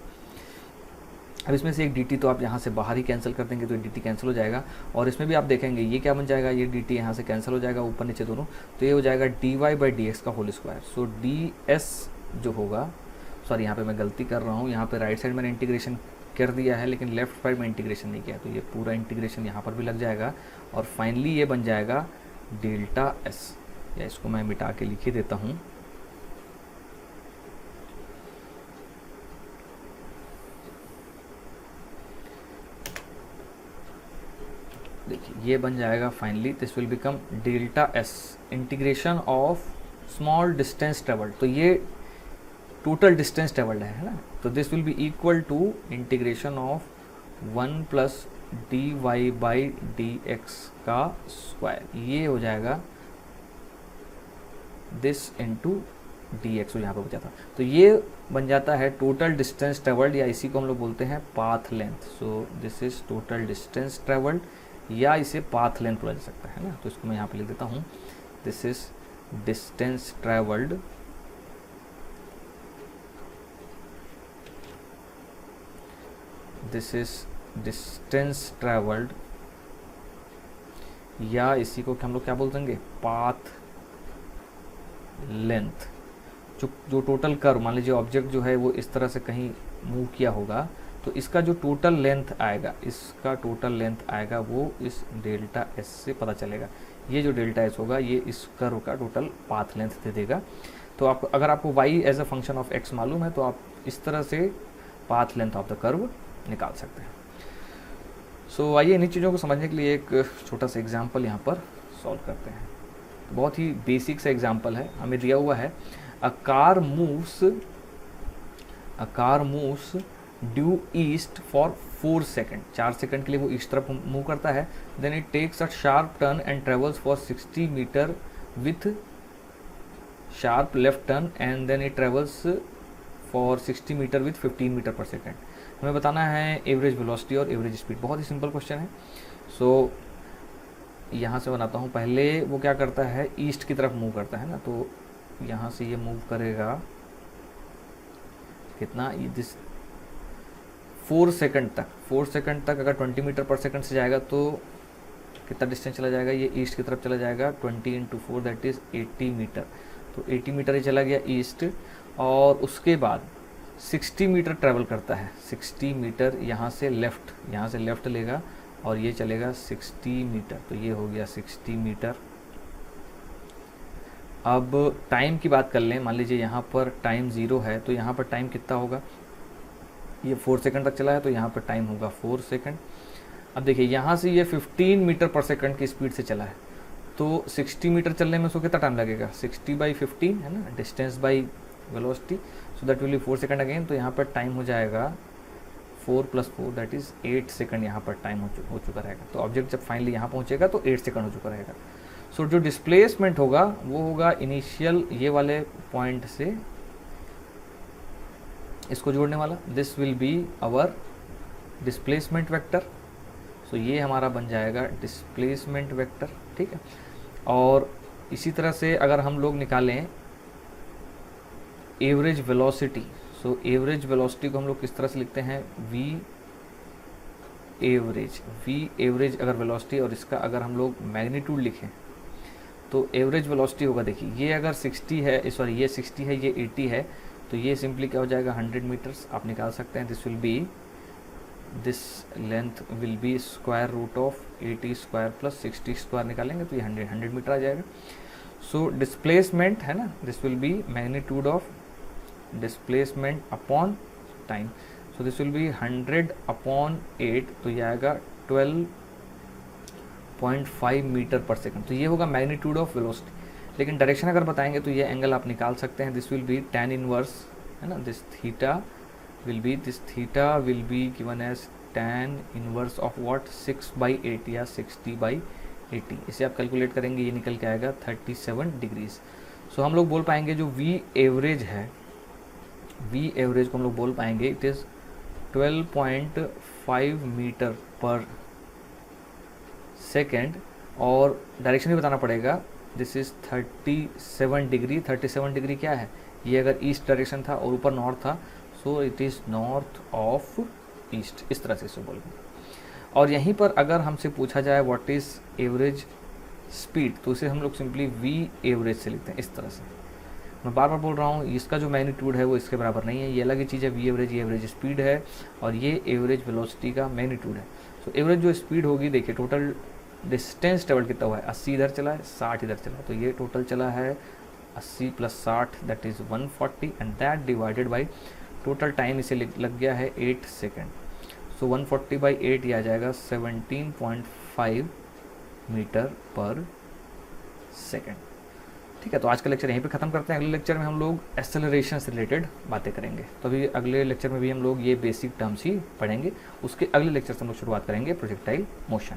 अब इसमें से एक डी टी तो आप यहाँ से बाहर ही कैंसिल कर देंगे तो डी टी कैंसिल हो जाएगा और इसमें भी आप देखेंगे ये क्या बन जाएगा, ये डी टी यहाँ से कैंसिल हो जाएगा ऊपर नीचे दोनों, तो ये हो जाएगा d y by d x का whole square. So d s जो होगा, सॉरी यहाँ पे मैं गलती कर रहा हूँ, यहाँ पे राइट साइड मैंने इंटीग्रेशन कर दिया है लेकिन लेफ्ट साइड में इंटीग्रेशन नहीं किया, तो ये पूरा इंटीग्रेशन यहाँ पर भी लग जाएगा और फाइनली ये बन जाएगा डेल्टा एस, या इसको मैं मिटा के लिख ही देता हूँ। देखिए ये बन जाएगा finally, this will become delta s integration of small distance travelled. तो ये टोटल डिस्टेंस ट्रेवल्ड है ना, तो this will be equal to integration of 1 plus d y by d x का स्क्वायर, ये हो जाएगा दिस इंटू डी एक्स यहाँ पर बचा था। तो ये बन जाता है टोटल डिस्टेंस ट्रेवल्ड, या इसी को हम लोग बोलते हैं path length. So this is total distance travelled, या इसे पाथ लेंथ बोला जा सकता है ना। तो इसको मैं यहाँ पे लिख देता हूँ, this is distance travelled this is distance travelled, या इसी को हम लोग क्या बोल देंगे, पाथ लेंथ। जो टोटल कर्व, मान लीजिए ऑब्जेक्ट जो है वो इस तरह से कहीं मूव किया होगा तो इसका जो टोटल लेंथ आएगा, इसका टोटल लेंथ आएगा वो इस डेल्टा एस से पता चलेगा। ये जो डेल्टा एस होगा ये इस कर्व का टोटल पाथ लेंथ दे देगा। तो आप अगर आपको y as a function of x मालूम है तो आप इस तरह से path length of the curve निकाल सकते हैं। सो आइए इन्हीं चीज़ों को समझने के लिए एक छोटा सा एग्जाम्पल यहाँ पर सॉल्व करते हैं। तो बहुत ही बेसिक सा एग्जाम्पल है, हमें दिया हुआ है a car moves due east for 4 second, 4 second के लिए वो ईस्ट तरफ मूव करता है। Then it takes a sharp turn and travels for 60 metre with sharp left turn and then it travels for 60 metre with 15 metre per second. हमें बताना है एवरेज वेलोसिटी और एवरेज स्पीड। बहुत ही सिंपल क्वेश्चन है। सो यहाँ से बनाता हूँ। पहले वो क्या करता है, ईस्ट की तरफ मूव करता है ना, तो यहाँ से ये मूव करेगा कितना, दिस 4 सेकंड तक, 4 सेकंड तक अगर 20 मीटर पर सेकंड से जाएगा तो कितना डिस्टेंस चला जाएगा, ये ईस्ट की तरफ चला जाएगा। 20 इंटू 4 दैट इज़ 80 मीटर। तो 80 मीटर ही चला गया ईस्ट, और उसके बाद 60 मीटर ट्रैवल करता है। 60 मीटर यहाँ से लेफ़्ट लेगा और ये चलेगा 60 मीटर, तो ये हो गया 60 मीटर। अब टाइम की बात कर लें, मान लीजिए यहाँ पर टाइम 0 है तो यहाँ पर टाइम कितना होगा, ये 4 सेकंड तक चला है तो यहाँ पर टाइम होगा 4 सेकंड। अब देखिए यहाँ से ये 15 मीटर पर सेकंड की स्पीड से चला है, तो 60 मीटर चलने में उसको कितना टाइम लगेगा, 60/15 है ना, distance by velocity, so that will B 4 second again. तो यहाँ पर टाइम हो जाएगा 4 + 4 दैट इज़ 8 सेकंड यहाँ पर टाइम हो चुका रहेगा। तो ऑब्जेक्ट जब फाइनली यहाँ पहुँचेगा तो 8 सेकंड हो चुका रहेगा। सो जो डिस्प्लेसमेंट होगा वो होगा इनिशियल ये वाले पॉइंट से इसको जोड़ने वाला, this will be our displacement vector. So ये हमारा बन जाएगा डिस्प्लेसमेंट वेक्टर, ठीक है। और इसी तरह से अगर हम लोग निकालें average velocity, so average velocity को हम लोग किस तरह से लिखते हैं, वी एवरेज अगर वेलोसिटी और इसका अगर हम लोग मैग्नीट्यूड लिखें तो एवरेज वेलोसिटी होगा, देखिए ये अगर 60 है, सॉरी ये 60 है, ये 80 है, तो ये सिंपली क्या हो जाएगा 100 मीटर्स आप निकाल सकते हैं। This length will be square root of 80 square plus 60 square निकालेंगे तो ये 100 मीटर आ जाएगा। सो डिस्प्लेसमेंट है ना, this will B magnitude of displacement upon time. So this will B 100 upon 8, तो ये आएगा 12.5 मीटर पर सेकंड। तो ये होगा मैग्नीट्यूड ऑफ वेलोसिटी। लेकिन डायरेक्शन अगर बताएंगे तो ये एंगल आप निकाल सकते हैं, this will be tan inverse है ना, this theta will be given as tan inverse of what 6/8 या 60/80। इसे आप कैलकुलेट करेंगे, ये निकल के आएगा 37 डिग्रीज। सो हम लोग बोल पाएंगे जो V एवरेज है, V एवरेज को हम लोग बोल पाएंगे it is 12.5 metre per second, और डायरेक्शन भी बताना पड़ेगा, दिस इज़ 37 डिग्री। 37 डिग्री क्या है, ये अगर ईस्ट डायरेक्शन था और ऊपर नॉर्थ था, so it is north of east, इस तरह से इसे बोलेंगे। और यहीं पर अगर हमसे पूछा जाए व्हाट इज़ एवरेज स्पीड, तो इसे हम लोग सिंपली V एवरेज से लिखते हैं इस तरह से। मैं बार बार बोल रहा हूँ, इसका जो मैग्नीट्यूड है वो इसके बराबर नहीं है, ये अलग ही चीज़ है। V एवरेज ये एवरेज स्पीड है और ये एवरेज वेलोसिटी का मैग्नीट्यूड है। सो एवरेज जो स्पीड होगी, देखिए टोटल डिस्टेंस ट्रेवल कितना हुआ है, 80 इधर चला है, 60 इधर चला है, तो ये टोटल चला है 80 + 60 that is 140 and that divided by total time इसे लग गया है 8 सेकेंड। सो 140/8 ये आ जाएगा 17.5 मीटर पर सेकेंड। ठीक है, तो आज का लेक्चर यहीं पे ख़त्म करते हैं। अगले लेक्चर में हम लोग एक्सेलरेशन से रिलेटेड बातें करेंगे। तो अभी अगले लेक्चर में भी हम लोग ये बेसिक टर्म्स ही पढ़ेंगे। उसके अगले लेक्चर से हम लोग शुरुआत करेंगे प्रोजेक्टाइल मोशन।